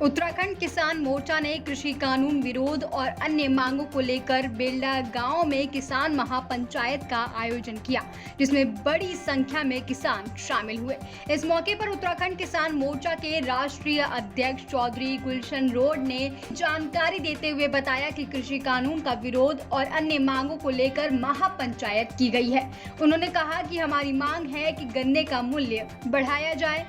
उत्तराखंड किसान मोर्चा ने कृषि कानून विरोध और अन्य मांगों को लेकर बेल्डा गांव में किसान महापंचायत का आयोजन किया, जिसमें बड़ी संख्या में किसान शामिल हुए। इस मौके पर उत्तराखंड किसान मोर्चा के राष्ट्रीय अध्यक्ष चौधरी गुलशन रोड ने जानकारी देते हुए बताया कि कृषि कानून का विरोध और अन्य मांगों को लेकर महापंचायत की गई है। उन्होंने कहा कि हमारी मांग है कि गन्ने का मूल्य बढ़ाया जाए,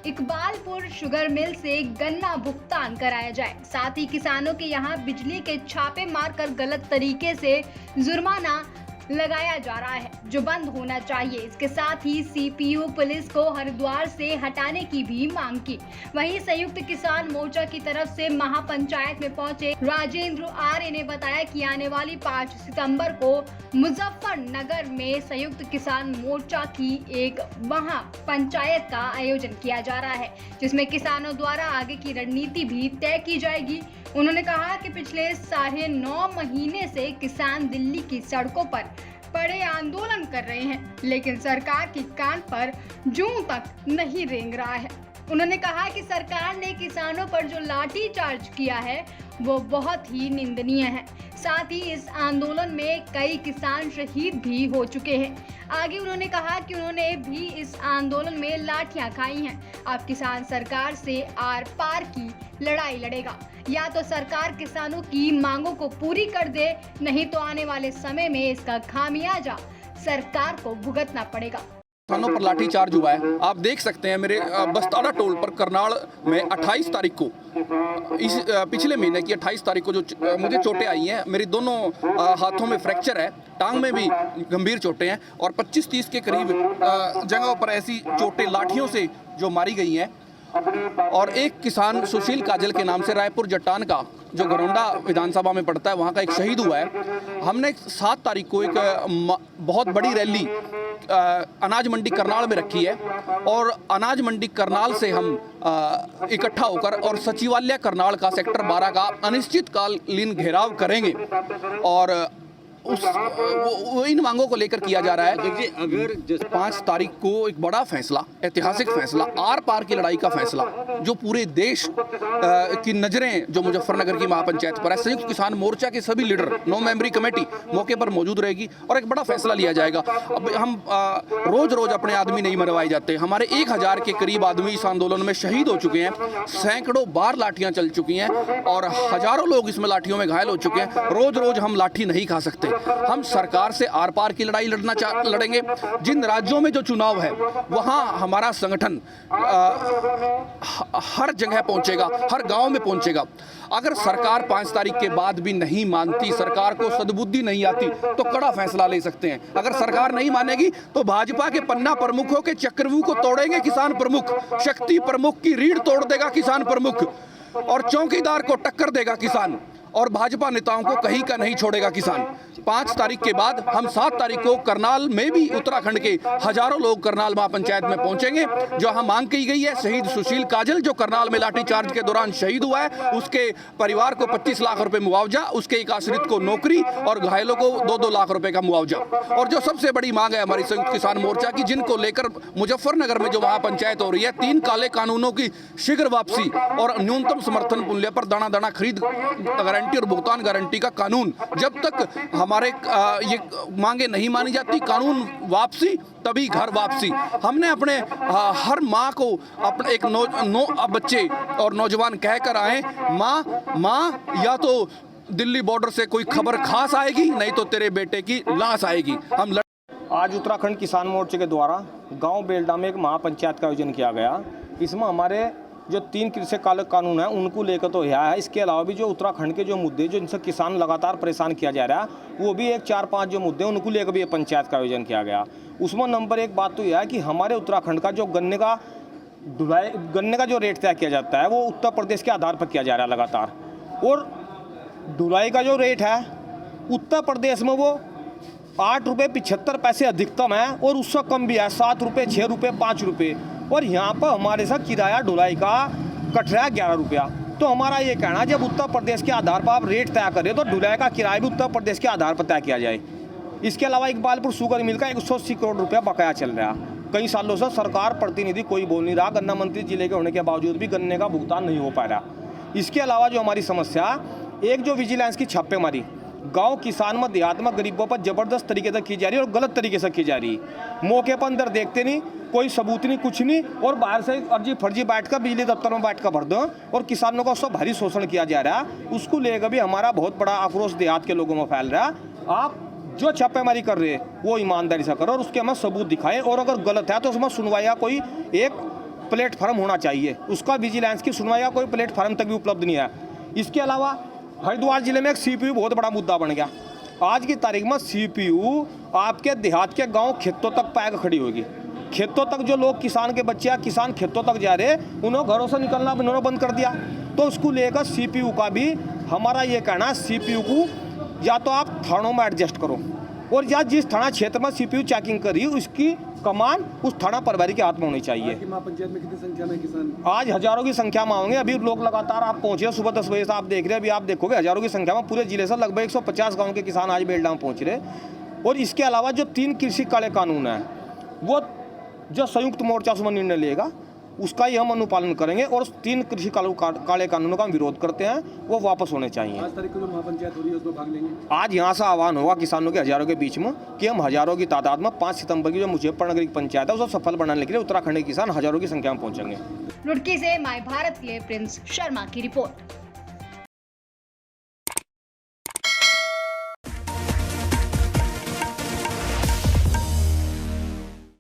इकबालपुर शुगर मिल से गन्ना भुगतान कराया जाए, साथ ही किसानों के यहां बिजली के छापे मारकर गलत तरीके से जुर्माना लगाया जा रहा है, जो बंद होना चाहिए। इसके साथ ही सीपीयू पुलिस को हरिद्वार से हटाने की भी मांग की। वहीं संयुक्त किसान मोर्चा की तरफ से महापंचायत में पहुंचे राजेंद्र आर्य ने बताया कि आने वाली 5 सितंबर को मुजफ्फरनगर में संयुक्त किसान मोर्चा की एक महापंचायत का आयोजन किया जा रहा है, जिसमें किसानों द्वारा आगे की रणनीति भी तय की जाएगी। उन्होंने कहा कि पिछले 9.5 महीने से किसान दिल्ली की सड़कों पर बड़े आंदोलन कर रहे हैं, लेकिन सरकार की कान पर जूं तक नहीं रेंग रहा है। उन्होंने कहा कि सरकार ने किसानों पर जो लाठी चार्ज किया है वो बहुत ही निंदनीय है। साथ ही इस आंदोलन में कई किसान शहीद भी हो चुके हैं। आगे उन्होंने कहा कि उन्होंने भी इस आंदोलन में लाठियां खाई हैं। अब किसान सरकार से आर पार की लड़ाई लड़ेगा। या तो सरकार किसानों की मांगों को पूरी कर दे, नहीं तो आने वाले समय में इसका खामियाजा सरकार को भुगतना पड़ेगा। किसानों पर लाठीचार्ज हुआ है। आप देख सकते हैं मेरे बस्ताड़ा टोल पर करनाल में 28 तारीख को इस पिछले महीने की 28 तारीख को जो मुझे चोटें आई हैं, मेरी दोनों हाथों में फ्रैक्चर है, टांग में भी गंभीर चोटें हैं और 25-30 के करीब जगहों पर ऐसी चोटें लाठियों से जो मारी गई हैं। और एक किसान सुशील काजल के नाम से रायपुर जट्टान का जो गरौंडा विधानसभा में पड़ता है, वहाँ का एक शहीद हुआ है। हमने 7 तारीख को एक बहुत बड़ी रैली अनाज मंडी करनाल में रखी है और अनाज मंडी करनाल से हम इकट्ठा होकर और सचिवालय करनाल का सेक्टर 12 का अनिश्चितकालीन घेराव करेंगे और वो इन मांगों को लेकर किया जा रहा है। देखिए, अगर 5 तारीख को एक बड़ा फैसला, ऐतिहासिक फैसला, आर पार की लड़ाई का फैसला, जो पूरे देश की नज़रें जो मुजफ्फरनगर की महापंचायत पर है, संयुक्त किसान मोर्चा के सभी लीडर, 9 मेंबरी कमेटी मौके पर मौजूद रहेगी और एक बड़ा फैसला लिया जाएगा। अब हम रोज रोज अपने आदमी नहीं मरवाए जाते। हमारे 1000 के करीब आदमी इस आंदोलन में शहीद हो चुके हैं, सैकड़ों बार लाठियां चल चुकी हैं और हजारों लोग इसमें लाठियों में घायल हो चुके हैं। रोज रोज हम लाठी नहीं खा सकते। हम सरकार से आर पार की लड़ाई लड़ेंगे। जिन राज्यों में जो चुनाव है वहां हमारा संगठन हर जगह पहुंचेगा, हर गांव में पहुंचेगा। अगर सरकार 5 तारीख के बाद भी नहीं मानती, सरकार को सद्बुद्धि नहीं आती, तो कड़ा फैसला ले सकते हैं। अगर सरकार नहीं मानेगी तो भाजपा के पन्ना प्रमुखों के चक्रव्यूह को तोड़ेंगे किसान प्रमुख, शक्ति प्रमुख की रीढ़ तोड़ देगा किसान प्रमुख और चौकीदार को टक्कर देगा किसान और भाजपा नेताओं को कहीं का नहीं छोड़ेगा किसान। 5 तारीख के बाद हम 7 तारीख को करनाल में भी उत्तराखंड के हजारों लोग करनाल महापंचायत में पहुंचेंगे। जो हम मांग की गई है, शहीद सुशील काजल जो करनाल में लाठीचार्ज के दौरान शहीद हुआ है, उसके परिवार को 25 लाख रुपए मुआवजा, उसके एक आश्रित को नौकरी और घायलों को 2-2 लाख रुपए का मुआवजा। और जो सबसे बड़ी मांग है हमारी संयुक्त किसान मोर्चा की, जिनको लेकर मुजफ्फरनगर में जो महापंचायत हो रही है, 3 काले कानूनों की शीघ्र वापसी और न्यूनतम समर्थन मूल्य पर दाना दाना खरीद गारंटी और भुगतान गारंटी का कानून। जब तक हमारे ये मांगे नहीं मानी जाती, कानून वापसी तभी घर वापसी। हमने अपने हर माँ को अपने एक बच्चे और नौजवान कहकर आए, माँ या तो दिल्ली बॉर्डर से कोई खबर खास आएगी, नहीं तो तेरे बेटे की लाश आएगी। हम आज उत्तराखंड किसान मोर्चे के द्वारा गांव बेल्डा में एक महापंचायत का आयोजन किया गया। इसमें हमारे जो 3 कृषि कानून है उनको लेकर तो यह है। इसके अलावा भी जो उत्तराखंड के जो मुद्दे जो इनसे किसान लगातार परेशान किया जा रहा है, वो भी एक 4-5 जो मुद्दे उनको लेकर भी ये पंचायत का आयोजन किया गया। उसमें नंबर 1 बात तो यह है कि हमारे उत्तराखंड का जो गन्ने का जो रेट तय किया जाता है वो उत्तर प्रदेश के आधार पर किया जा रहा है लगातार, और ढुलाई का जो रेट है उत्तर प्रदेश में वो 8 रुपये 75 पैसे अधिकतम है और उससे कम भी है, 7 रुपये, 6 रुपये, 5 रुपये। और यहाँ पर हमारे साथ किराया ढुलाई का कट रहा है 11 रुपया। तो हमारा ये कहना है, जब उत्तर प्रदेश के आधार पर आप रेट तय करें तो ढुलाई का किराया भी उत्तर प्रदेश के आधार पर तय किया जाए। इसके अलावा इकबालपुर शुगर मिल का 180 करोड़ रुपया बकाया चल रहा है। कई सालों से सरकार प्रतिनिधि कोई बोल नहीं रहा, गन्ना मंत्री जिले के होने के बावजूद भी गन्ने का भुगतान नहीं हो पा रहा। इसके अलावा जो हमारी समस्या, एक जो विजिलेंस की छापेमारी गांव किसान में देहात में गरीबों पर जबरदस्त तरीके से की जा रही है और गलत तरीके से की जा रही है। मौके पर अंदर देखते नहीं, कोई सबूत नहीं, कुछ नहीं, और बाहर से अर्जी फर्जी बैठकर बिजली दफ्तर में बैठ कर भर दो और किसानों का उससे भारी शोषण किया जा रहा है। उसको लेकर भी हमारा बहुत बड़ा आक्रोश देहात के लोगों में फैल रहा है। आप जो छापेमारी कर रहे हैं वो ईमानदारी से करो और उसके हमें सबूत दिखाएं, और अगर गलत है तो उसमें सुनवाई का कोई एक प्लेटफार्म होना चाहिए। उसका विजिलेंस की सुनवाई का कोई प्लेटफार्म तक भी उपलब्ध नहीं है। इसके अलावा हरिद्वार जिले में एक CPU बहुत बड़ा मुद्दा बन गया। आज की तारीख में CPU आपके देहात के गांव खेतों तक पैक खड़ी होगी। खेतों तक जो लोग, किसान के बच्चे, किसान खेतों तक जा रहे, उन्होंने घरों से निकलना उन्होंने बंद कर दिया। तो उसको लेकर CPU का भी हमारा ये कहना है, CPU को या तो आप थानों में एडजस्ट करो, और या जिस थाना क्षेत्र में CPU चेकिंग करी उसकी कमान उस थाना प्रभारी के हाथ में होनी चाहिए। पंचायत में कितनी संख्या में किसान? आज हजारों की संख्या में होंगे। अभी लोग लगातार आप पहुंचे, सुबह 10 बजे से आप देख रहे हैं, अभी आप देखोगे हजारों की संख्या में पूरे जिले से लगभग 150 गाँव के किसान आज बेलडा में पहुंच रहे। और इसके अलावा जो 3 कृषि काले कानून है, वो जो संयुक्त मोर्चा उसमें निर्णय लेगा उसका ही हम अनुपालन करेंगे, और 3 कृषि काले कानूनों का हम विरोध करते हैं, वो वापस होने चाहिए। 5 तारीख को जो महापंचायत हो रही है उसमें भाग लेंगे। आज यहाँ से आह्वान होगा किसानों के हजारों के बीच में कि हम हजारों की तादाद में 5 सितंबर की जो मुजफ्फरनगर की पंचायत है उसको सफल बनाने के लिए उत्तराखंड के किसान हजारों की संख्या में पहुंचेंगे। रुड़की से माय भारत के लिए प्रिंस शर्मा की रिपोर्ट।